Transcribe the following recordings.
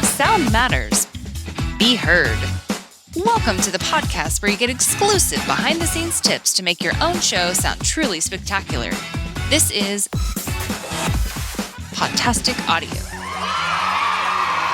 Sound matters. Be heard. Welcome to the podcast where you get exclusive behind-the-scenes tips to make your own show sound truly spectacular. This is Podtastic Audio.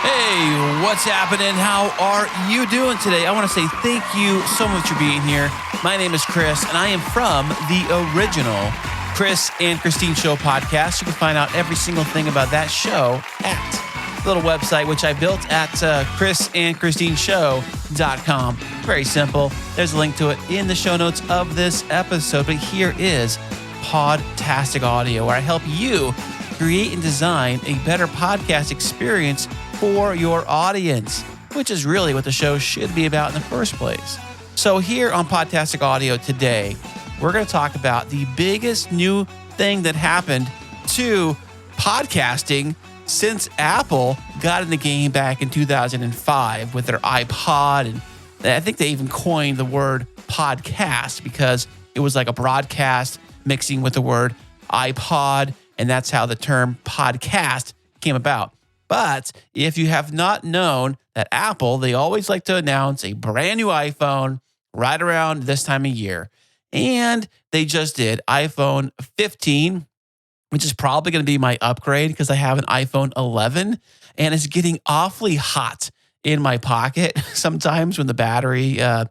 Hey, what's happening? How are you doing today? I want to say thank you so much for being here. My name is Chris, and I am from the original Chris and Christine Show podcast. You can find out every single thing about that show at the little website, which I built at chrisandchristineshow.com. Very simple. There's a link to it in the show notes of this episode. But here is Podtastic Audio, where I help you create and design a better podcast experience for your audience, which is really what the show should be about in the first place. So here on Podtastic Audio today, we're going to talk about the biggest new thing that happened to podcasting since Apple got in the game back in 2005 with their iPod. And I think they even coined the word podcast because it was like a broadcast mixing with the word iPod. And that's how the term podcast came about. But if you have not known that Apple, they always like to announce a brand new iPhone right around this time of year. And they just did iPhone 15, which is probably going to be my upgrade because I have an iPhone 11 and it's getting awfully hot in my pocket sometimes when the battery, I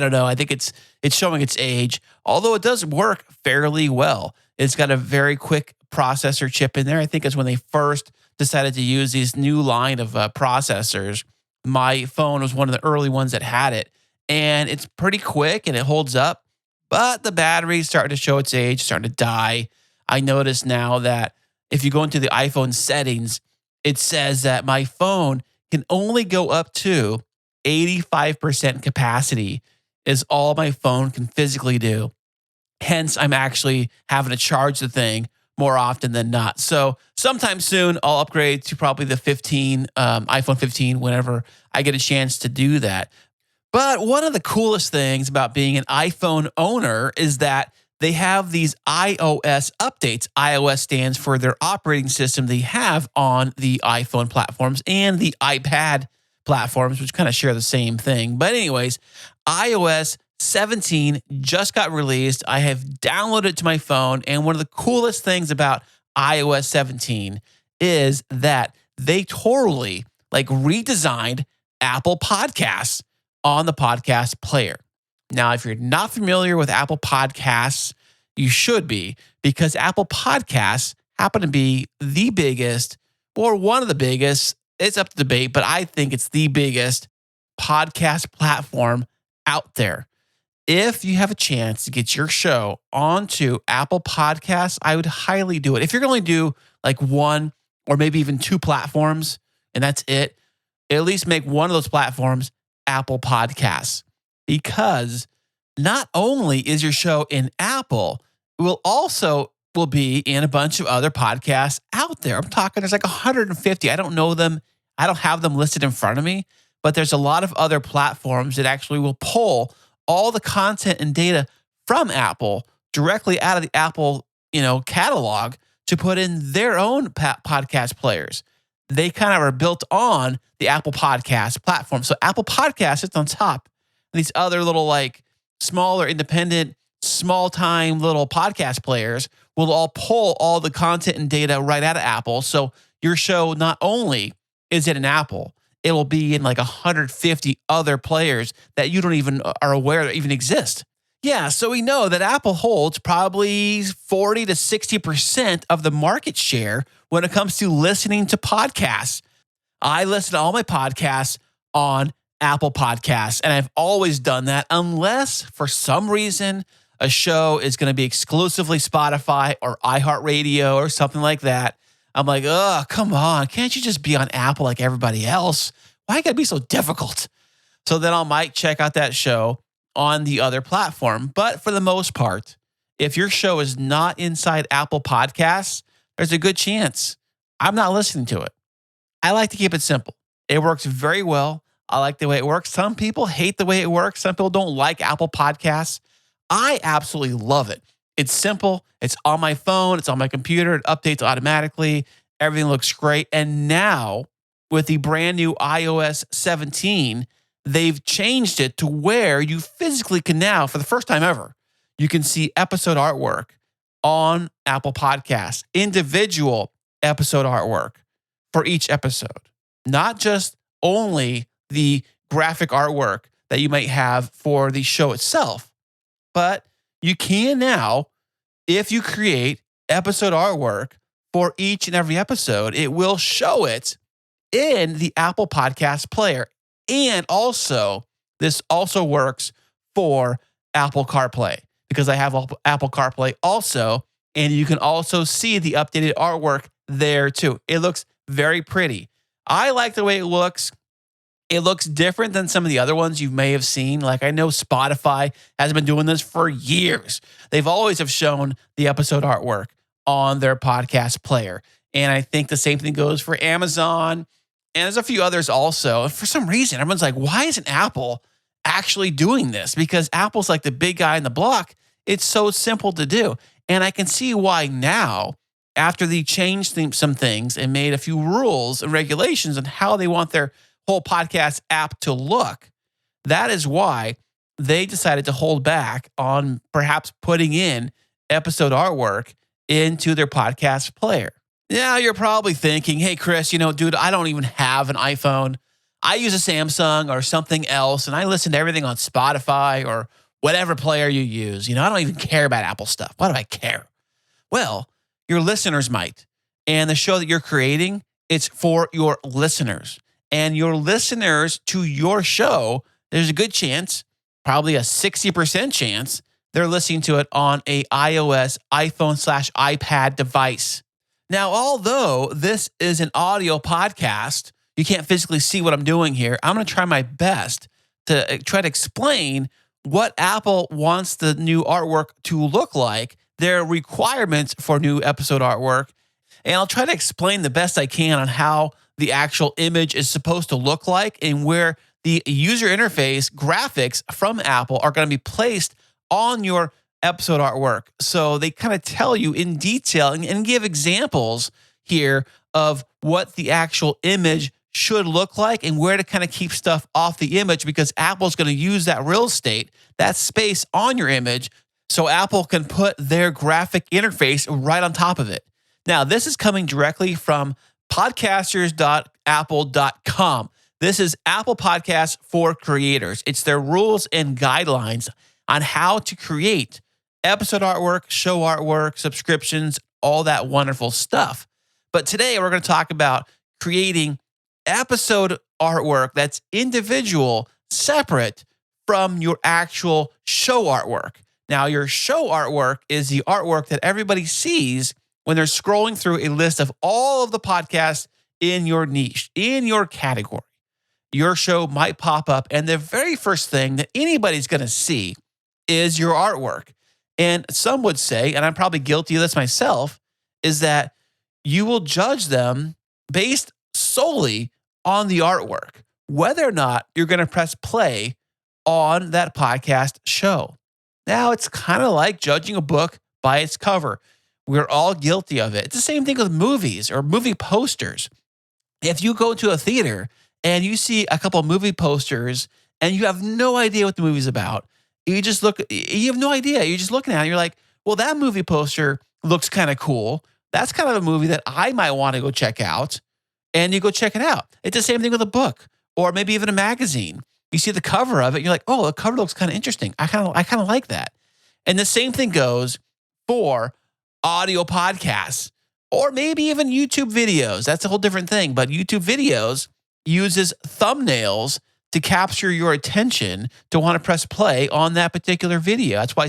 don't know, I think it's showing its age, although it does work fairly well. It's got a very quick processor chip in there. I think it's when they first decided to use these new line of processors. My phone was one of the early ones that had it, and it's pretty quick and it holds up. But the battery's starting to show its age, starting to die. I notice now that if you go into the iPhone settings, it says that my phone can only go up to 85% capacity is all my phone can physically do. Hence, I'm actually having to charge the thing more often than not. So sometime soon, I'll upgrade to probably the iPhone 15 whenever I get a chance to do that. But one of the coolest things about being an iPhone owner is that they have these iOS updates. iOS stands for their operating system they have on the iPhone platforms and the iPad platforms, which kind of share the same thing. But anyways, iOS 17 just got released. I have downloaded it to my phone. And one of the coolest things about iOS 17 is that they totally redesigned Apple Podcasts on the podcast player. Now, if you're not familiar with Apple Podcasts, you should be, because Apple Podcasts happen to be the biggest, or one of the biggest, it's up to debate, but I think it's the biggest podcast platform out there. If you have a chance to get your show onto Apple Podcasts, I would highly do it. If you're going to do like one or maybe even two platforms, and that's it, at least make one of those platforms Apple Podcasts, because not only is your show in Apple, it will be in a bunch of other podcasts out there. I'm talking, there's like 150. I don't know them. I don't have them listed in front of me, but there's a lot of other platforms that actually will pull all the content and data from Apple directly out of the Apple, catalog to put in their own podcast players. They kind of are built on the Apple Podcast platform. So Apple Podcast sits on top of these other little smaller independent, small time little podcast players will all pull all the content and data right out of Apple. So your show not only is it in Apple, it will be in 150 other players that you don't even are aware that even exist. Yeah, so we know that Apple holds probably 40 to 60% of the market share when it comes to listening to podcasts. I listen to all my podcasts on Apple Podcasts, and I've always done that unless for some reason a show is going to be exclusively Spotify or iHeartRadio or something like that. I'm like, oh, come on. Can't you just be on Apple like everybody else? Why gotta be so difficult? So then I might check out that show on the other platform. But for the most part, if your show is not inside Apple Podcasts, there's a good chance I'm not listening to it. I like to keep it simple. It works very well. I like the way it works. Some people hate the way it works. Some people don't like Apple Podcasts. I absolutely love it. It's simple. It's on my phone. It's on my computer. It updates automatically. Everything looks great. And now with the brand new iOS 17, they've changed it to where you physically can now, for the first time ever, you can see episode artwork on Apple Podcasts, individual episode artwork for each episode, not just only the graphic artwork that you might have for the show itself, but you can now, if you create episode artwork for each and every episode, it will show it in the Apple Podcast player. And also, this also works for Apple CarPlay because I have Apple CarPlay also, and you can also see the updated artwork there too. It looks very pretty. I like the way it looks. It looks different than some of the other ones you may have seen. Like I know Spotify has been doing this for years. They've always have shown the episode artwork on their podcast player. And I think the same thing goes for Amazon. And there's a few others also. And for some reason, everyone's like, why isn't Apple actually doing this? Because Apple's like the big guy in the block. It's so simple to do. And I can see why now, after they changed some things and made a few rules and regulations on how they want their whole podcast app to look, that is why they decided to hold back on perhaps putting in episode artwork into their podcast player. Now you're probably thinking, hey, Chris, dude, I don't even have an iPhone. I use a Samsung or something else, and I listen to everything on Spotify or whatever player you use. I don't even care about Apple stuff. Why do I care? Well, your listeners might. And the show that you're creating, it's for your listeners. And your listeners to your show, there's a good chance, probably a 60% chance, they're listening to it on a iOS, iPhone/iPad device. Now, although this is an audio podcast, you can't physically see what I'm doing here. I'm going to try my best to try to explain what Apple wants the new artwork to look like, their requirements for new episode artwork, and I'll try to explain the best I can on how the actual image is supposed to look like and where the user interface graphics from Apple are going to be placed on your episode artwork. So they kind of tell you in detail and give examples here of what the actual image should look like and where to kind of keep stuff off the image, because Apple's going to use that real estate, that space on your image, so Apple can put their graphic interface right on top of it. Now, this is coming directly from podcasters.apple.com. This is Apple Podcasts for creators. It's their rules and guidelines on how to create episode artwork, show artwork, subscriptions, all that wonderful stuff. But today we're going to talk about creating episode artwork that's individual, separate from your actual show artwork. Now, your show artwork is the artwork that everybody sees when they're scrolling through a list of all of the podcasts in your niche, in your category. Your show might pop up, and the very first thing that anybody's going to see is your artwork. And some would say, and I'm probably guilty of this myself, is that you will judge them based solely on the artwork, whether or not you're going to press play on that podcast show. Now, it's kind of like judging a book by its cover. We're all guilty of it. It's the same thing with movies or movie posters. If you go to a theater and you see a couple of movie posters and you have no idea what the movie's about, you have no idea. You're just looking at it and you're like, well, that movie poster looks kind of cool. That's kind of a movie that I might want to go check out. And you go check it out. It's the same thing with a book or maybe even a magazine. You see the cover of it, you're like, oh, the cover looks kind of interesting. I kind of like that. And the same thing goes for audio podcasts or maybe even YouTube videos. That's a whole different thing. But YouTube videos uses thumbnails to capture your attention to want to press play on that particular video. That's why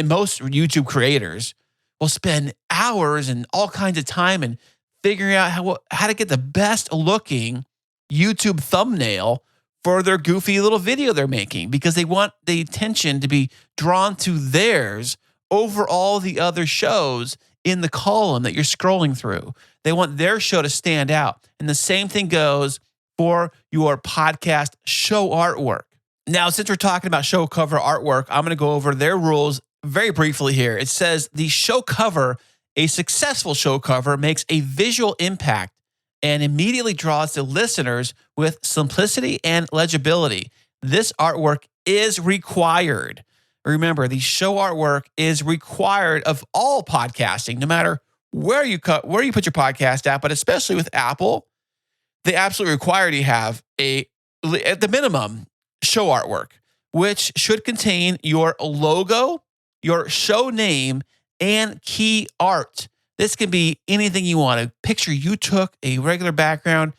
most YouTube creators will spend hours and all kinds of time and figuring out how to get the best looking YouTube thumbnail for their goofy little video they're making, because they want the attention to be drawn to theirs over all the other shows in the column that you're scrolling through. They want their show to stand out. And the same thing goes for your podcast show artwork. Now, since we're talking about show cover artwork, I'm going to go over their rules very briefly here. It says the show cover, a successful show cover, makes a visual impact and immediately draws the listeners with simplicity and legibility. This artwork is required. Remember, the show artwork is required of all podcasting, no matter where you put your podcast at, but especially with Apple, they absolutely require you to have at the minimum, show artwork, which should contain your logo, your show name, and key art. This can be anything you want. A picture you took, a regular background.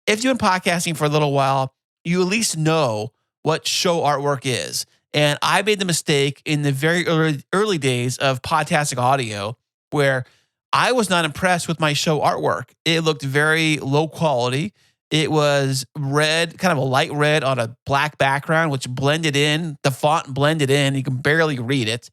If you've been podcasting for a little while, you at least know what show artwork is. And I made the mistake in the very early days of Podtastic Audio where I was not impressed with my show artwork. It looked very low quality. It was red, kind of a light red on a black background, which blended in. The font blended in. You can barely read it.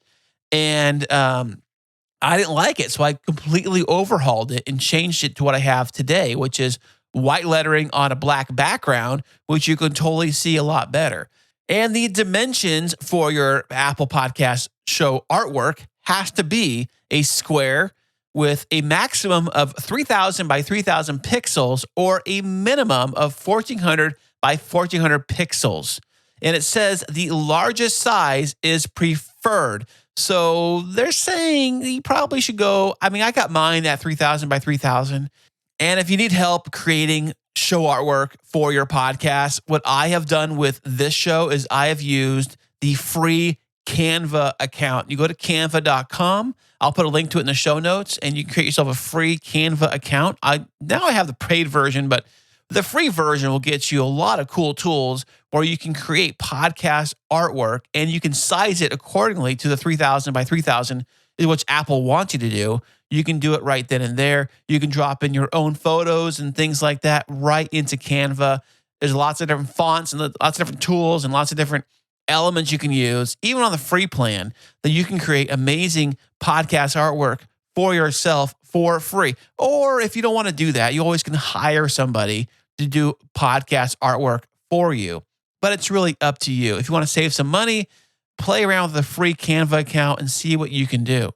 And I didn't like it. So I completely overhauled it and changed it to what I have today, which is white lettering on a black background, which you can totally see a lot better. And the dimensions for your Apple Podcast show artwork has to be a square with a maximum of 3,000 by 3,000 pixels or a minimum of 1,400 by 1,400 pixels. And it says the largest size is preferred. So they're saying you probably should go. I mean, I got mine at 3,000 by 3,000. And if you need help creating show artwork for your podcast, what I have done with this show is I have used the free Canva account. You go to canva.com. I'll put a link to it in the show notes, and you can create yourself a free Canva account. Now I have the paid version, but the free version will get you a lot of cool tools where you can create podcast artwork, and you can size it accordingly to the 3,000 by 3,000, which Apple wants you to do. You can do it right then and there. You can drop in your own photos and things like that right into Canva. There's lots of different fonts and lots of different tools and lots of different elements you can use, even on the free plan, that you can create amazing podcast artwork for yourself for free. Or if you don't want to do that, you always can hire somebody to do podcast artwork for you. But it's really up to you. If you want to save some money, play around with the free Canva account and see what you can do.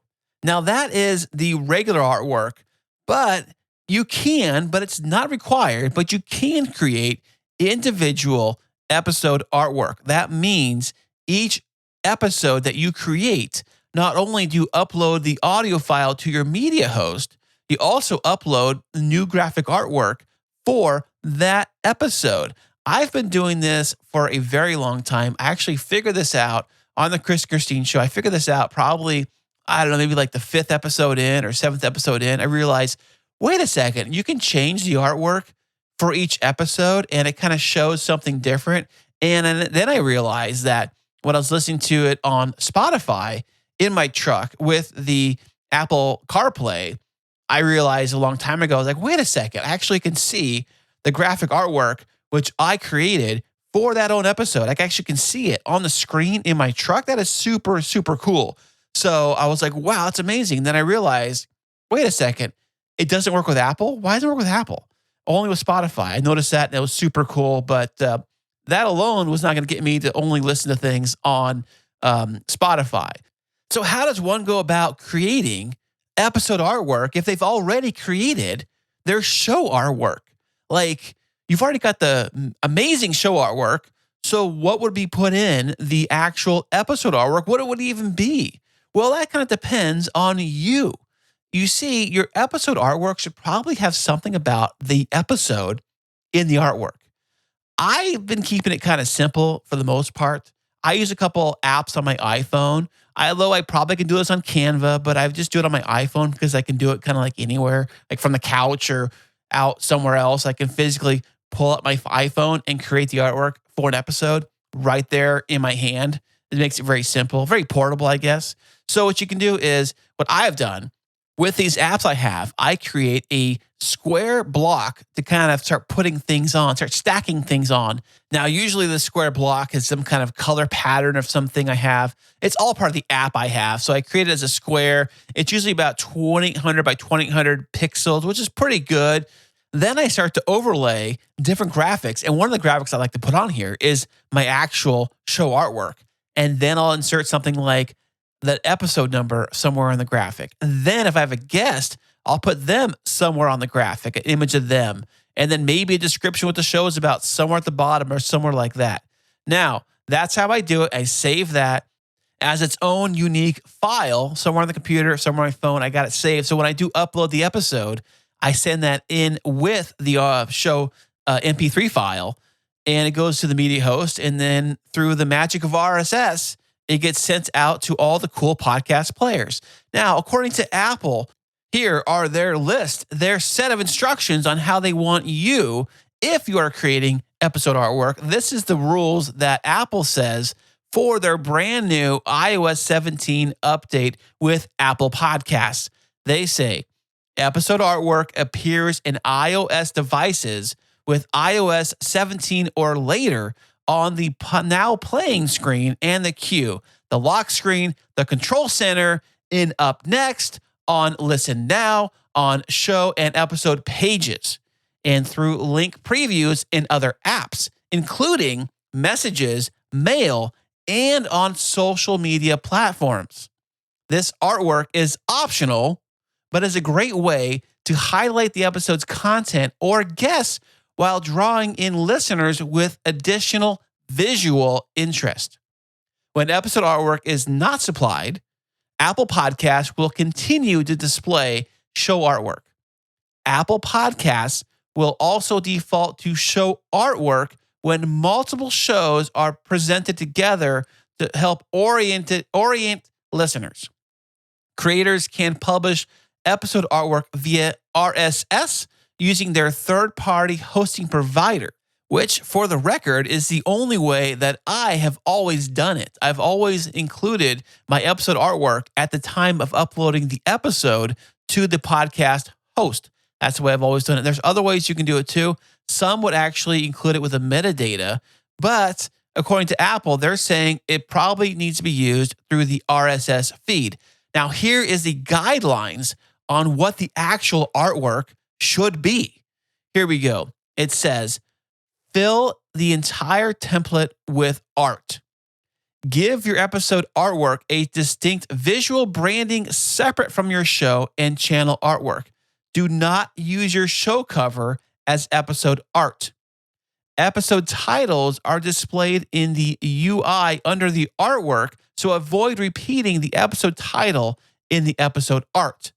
Now, that is the regular artwork, but it's not required, but you can create individual episode artwork. That means each episode that you create, not only do you upload the audio file to your media host, you also upload the new graphic artwork for that episode. I've been doing this for a very long time. I actually figured this out on the Chris Christine show. I figured this out probably, I don't know, maybe like the 5th episode in or 7th episode in. I realized, wait a second, you can change the artwork for each episode and it kind of shows something different. And then I realized that when I was listening to it on Spotify in my truck with the Apple CarPlay, I realized a long time ago, I was like, wait a second, I actually can see the graphic artwork, which I created for that own episode. I actually can see it on the screen in my truck. That is super, super cool. So I was like, wow, that's amazing. Then I realized, wait a second, it doesn't work with Apple? Why doesn't it work with Apple? Only with Spotify. I noticed that, and it was super cool, but that alone was not going to get me to only listen to things on Spotify. So how does one go about creating episode artwork if they've already created their show artwork? Like, you've already got the amazing show artwork, so what would be put in the actual episode artwork? What it would even be? Well, that kind of depends on you. You see, your episode artwork should probably have something about the episode in the artwork. I've been keeping it kind of simple for the most part. I use a couple apps on my iPhone. Although I probably can do this on Canva, but I just do it on my iPhone because I can do it kind of like anywhere, like from the couch or out somewhere else. I can physically pull up my iPhone and create the artwork for an episode right there in my hand. It makes it very simple, very portable, I guess. So what you can do is, what I have done with these apps I have, I create a square block to kind of start putting things on, start stacking things on. Now, usually the square block is some kind of color pattern of something I have. It's all part of the app I have. So I create it as a square. It's usually about 2,800 by 2,800 pixels, which is pretty good. Then I start to overlay different graphics. And one of the graphics I like to put on here is my actual show artwork. And then I'll insert something like that episode number somewhere on the graphic. And then if I have a guest, I'll put them somewhere on the graphic, an image of them, and then maybe a description what the show is about somewhere at the bottom or somewhere like that. Now, that's how I do it. I save that as its own unique file somewhere on the computer, somewhere on my phone. I got it saved. So when I do upload the episode, I send that in with the show MP3 file, and it goes to the media host. And then through the magic of RSS, it gets sent out to all the cool podcast players. Now, according to Apple, here are their list, their set of instructions on how they want you, if you are creating episode artwork. This is the rules that Apple says for their brand new iOS 17 update with Apple Podcasts. They say, episode artwork appears in iOS devices with iOS 17 or later on the now playing screen and the queue, the lock screen, the control center, in up next, on listen now, on show and episode pages, and through link previews in other apps, including messages, mail, and on social media platforms. This artwork is optional, but is a great way to highlight the episode's content or guests while drawing in listeners with additional visual interest. When episode artwork is not supplied, Apple Podcasts will continue to display show artwork. Apple Podcasts will also default to show artwork when multiple shows are presented together to help orient listeners. Creators can publish episode artwork via RSS using their third-party hosting provider, which, for the record, is the only way that I have always done it. I've always included my episode artwork at the time of uploading the episode to the podcast host. That's the way I've always done it. There's other ways you can do it too. Some would actually include it with a metadata, but according to Apple, they're saying it probably needs to be used through the RSS feed. Now, here is the guidelines on what the actual artwork should be. Here we go. It says, fill the entire template with art. Give your episode artwork a distinct visual branding separate from your show and channel artwork. Do not use your show cover as episode art. Episode titles are displayed in the UI under the artwork, so avoid repeating the episode title in the episode art.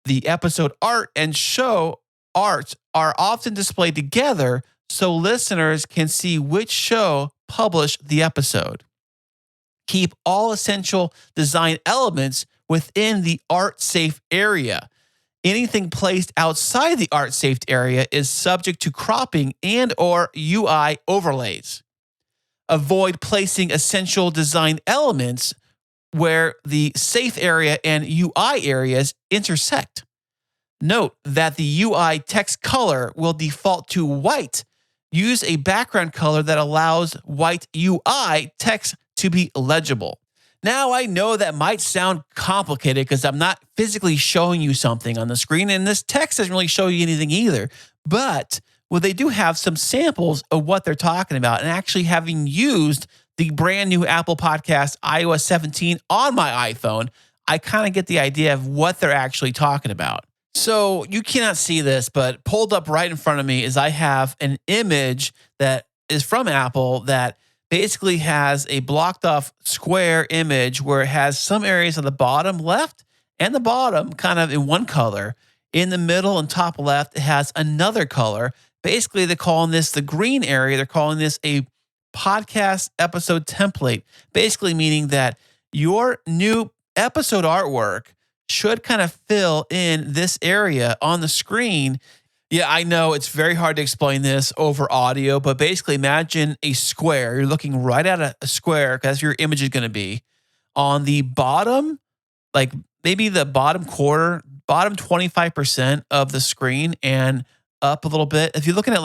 The episode art and show art are often displayed together so listeners can see which show published the episode. Keep all essential design elements within the art-safe area. Anything placed outside the art-safe area is subject to cropping and or UI overlays. Avoid placing essential design elements where the safe area and UI areas intersect. Note that the UI text color will default to white. Use a background color that allows white UI text to be legible. Now, I know that might sound complicated because I'm not physically showing you something on the screen, and this text doesn't really show you anything either. But they do have some samples of what they're talking about, and actually having used the brand new Apple Podcast iOS 17 on my iPhone, I kind of get the idea of what they're actually talking about. So you cannot see this, but pulled up right in front of me is I have an image that is from Apple that basically has a blocked off square image where it has some areas on the bottom left and the bottom kind of in one color. In the middle and top left, it has another color. Basically, they're calling this the green area. They're calling this a podcast episode template, basically meaning that your new episode artwork should kind of fill in this area on the screen. Yeah, I know it's very hard to explain this over audio, but basically imagine a square. You're looking right at a square because that's your image is going to be. On the bottom, like maybe the bottom quarter, bottom 25% of the screen and up a little bit. If you're looking at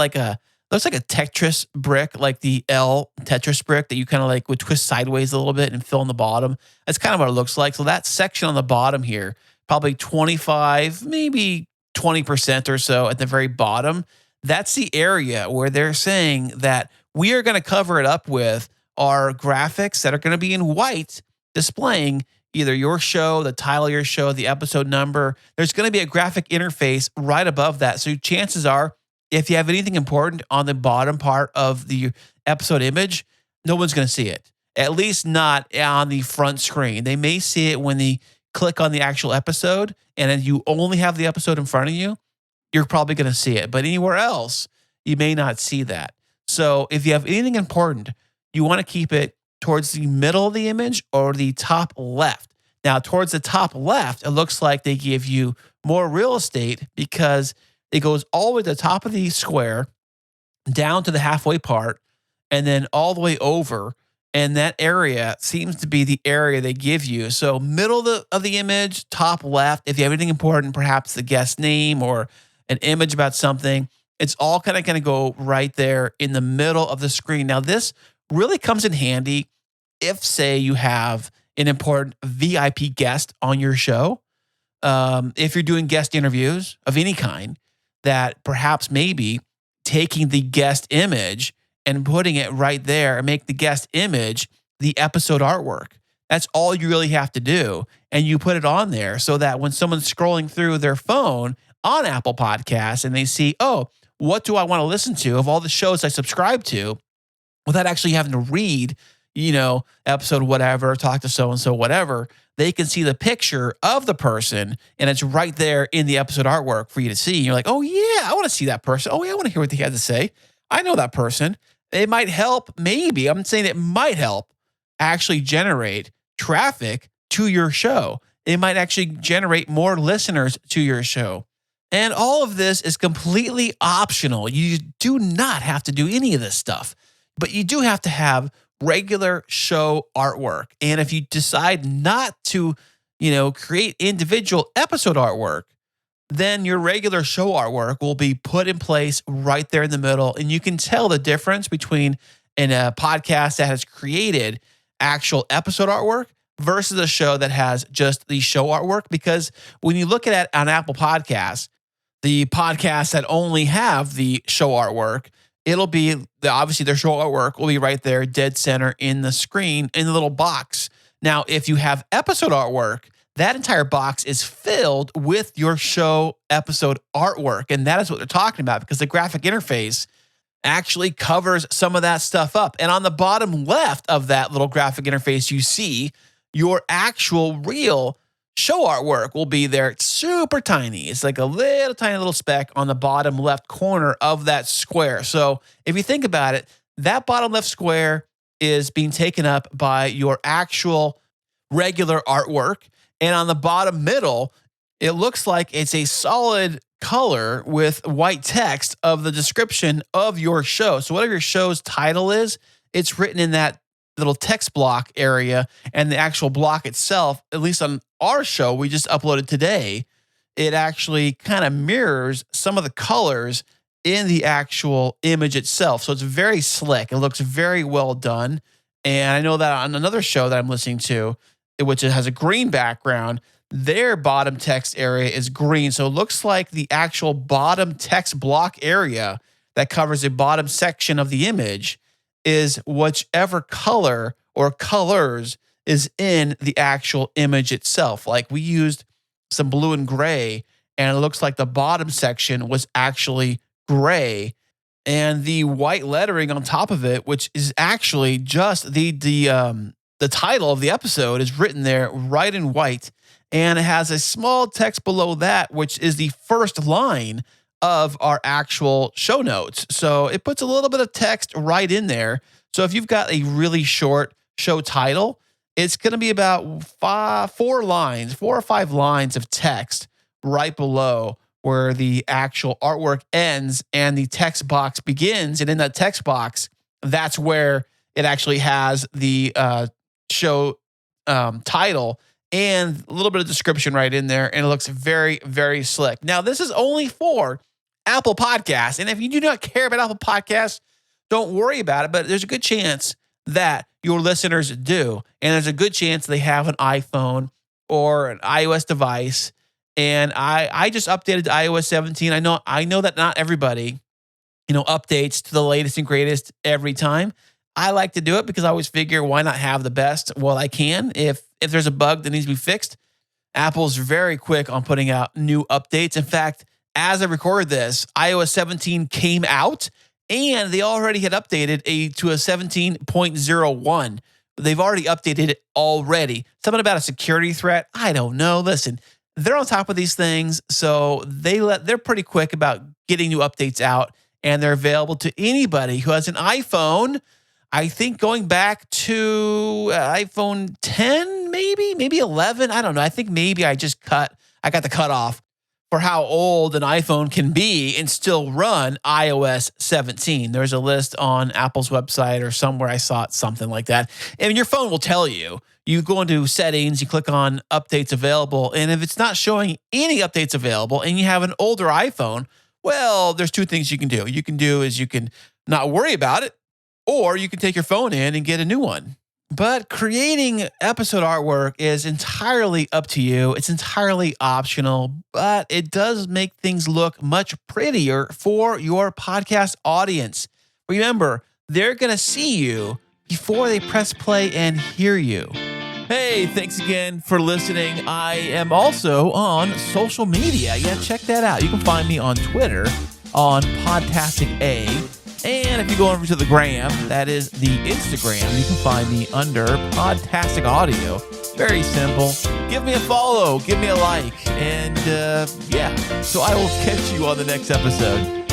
looks like a Tetris brick, like the L Tetris brick that you kind of like would twist sideways a little bit and fill in the bottom. That's kind of what it looks like. So that section on the bottom here, probably 25, maybe 20% or so at the very bottom. That's the area where they're saying that we are going to cover it up with our graphics that are going to be in white, displaying either your show, the title of your show, the episode number. There's going to be a graphic interface right above that. So chances are, if you have anything important on the bottom part of the episode image, no one's going to see it, at least not on the front screen. They may see it when they click on the actual episode, and then you only have the episode in front of you. You're probably going to see it, but anywhere else, you may not see that. So if you have anything important, you want to keep it towards the middle of the image or the top left. Now, towards the top left, it looks like they give you more real estate because it goes all the way to the top of the square, down to the halfway part, and then all the way over. And that area seems to be the area they give you. So middle of the image, top left, if you have anything important, perhaps the guest name or an image about something, it's all kind of going to go right there in the middle of the screen. Now, this really comes in handy if, say, you have an important VIP guest on your show. If you're doing guest interviews of any kind, that perhaps maybe taking the guest image and putting it right there and make the guest image the episode artwork. That's all you really have to do. And you put it on there so that when someone's scrolling through their phone on Apple Podcasts and they see, oh, what do I want to listen to of all the shows I subscribe to, without actually having to read, episode whatever, talk to so-and-so, whatever, they can see the picture of the person and it's right there in the episode artwork for you to see. You're like, oh yeah, I want to see that person. Oh yeah, I want to hear what they had to say. I know that person. It might help, maybe, I'm saying it might help actually generate traffic to your show. It might actually generate more listeners to your show. And all of this is completely optional. You do not have to do any of this stuff, but you do have to have regular show artwork. And if you decide not to, create individual episode artwork, then your regular show artwork will be put in place right there in the middle. And you can tell the difference between a podcast that has created actual episode artwork versus a show that has just the show artwork. Because when you look at it on Apple Podcasts, the podcasts that only have the show artwork, it'll be, obviously their show artwork will be right there, dead center in the screen, in the little box. Now, if you have episode artwork, that entire box is filled with your show episode artwork. And that is what they're talking about, because the graphic interface actually covers some of that stuff up. And on the bottom left of that little graphic interface, you see your actual real show artwork will be there. It's super tiny. It's like a little tiny little speck on the bottom left corner of that square. So if you think about it, that bottom left square is being taken up by your actual regular artwork. And on the bottom middle, it looks like it's a solid color with white text of the description of your show. So whatever your show's title is, it's written in that little text block area, and the actual block itself, at least on our show we just uploaded today, it actually kind of mirrors some of the colors in the actual image itself. So it's very slick. It looks very well done. And I know that on another show that I'm listening to, which has a green background, their bottom text area is green. So it looks like the actual bottom text block area that covers the bottom section of the image is whichever color or colors is in the actual image itself. Like we used some blue and gray, and it looks like the bottom section was actually gray, and the white lettering on top of it, which is actually just the title of the episode, is written there right in white, and it has a small text below that, which is the first line of our actual show notes. So it puts a little bit of text right in there. So if you've got a really short show title, it's going to be about 4 or 5 lines of text right below where the actual artwork ends and the text box begins. And in that text box, that's where it actually has the show title and a little bit of description right in there. And it looks very, very slick. Now, this is only for Apple Podcasts. And if you do not care about Apple Podcasts, don't worry about it. But there's a good chance that your listeners do. And there's a good chance they have an iPhone or an iOS device. And I just updated to iOS 17. I know that not everybody, updates to the latest and greatest every time. I like to do it because I always figure, why not have the best while I can? If If there's a bug that needs to be fixed, Apple's very quick on putting out new updates. In fact, as I recorded this, iOS 17 came out and they already had updated to a 17.01. They've already updated it already. Something about a security threat? I don't know. Listen, they're on top of these things, so they're pretty quick about getting new updates out, and they're available to anybody who has an iPhone. I think going back to iPhone 10, maybe 11. I don't know. I think maybe I got the cutoff for how old an iPhone can be and still run iOS 17. There's a list on Apple's website or somewhere I saw it, something like that. And your phone will tell you. You go into settings, you click on updates available, and if it's not showing any updates available and you have an older iPhone, well, there's two things you can do. You can not worry about it, or you can take your phone in and get a new one. But creating episode artwork is entirely up to you. It's entirely optional, but it does make things look much prettier for your podcast audience. Remember, they're going to see you before they press play and hear you. Hey, thanks again for listening. I am also on social media. Yeah, check that out. You can find me on Twitter on Podtastic A. And if you go over to the gram, that is the Instagram, you can find me under Podtastic Audio. Very simple. Give me a follow, give me a like, and so I will catch you on the next episode.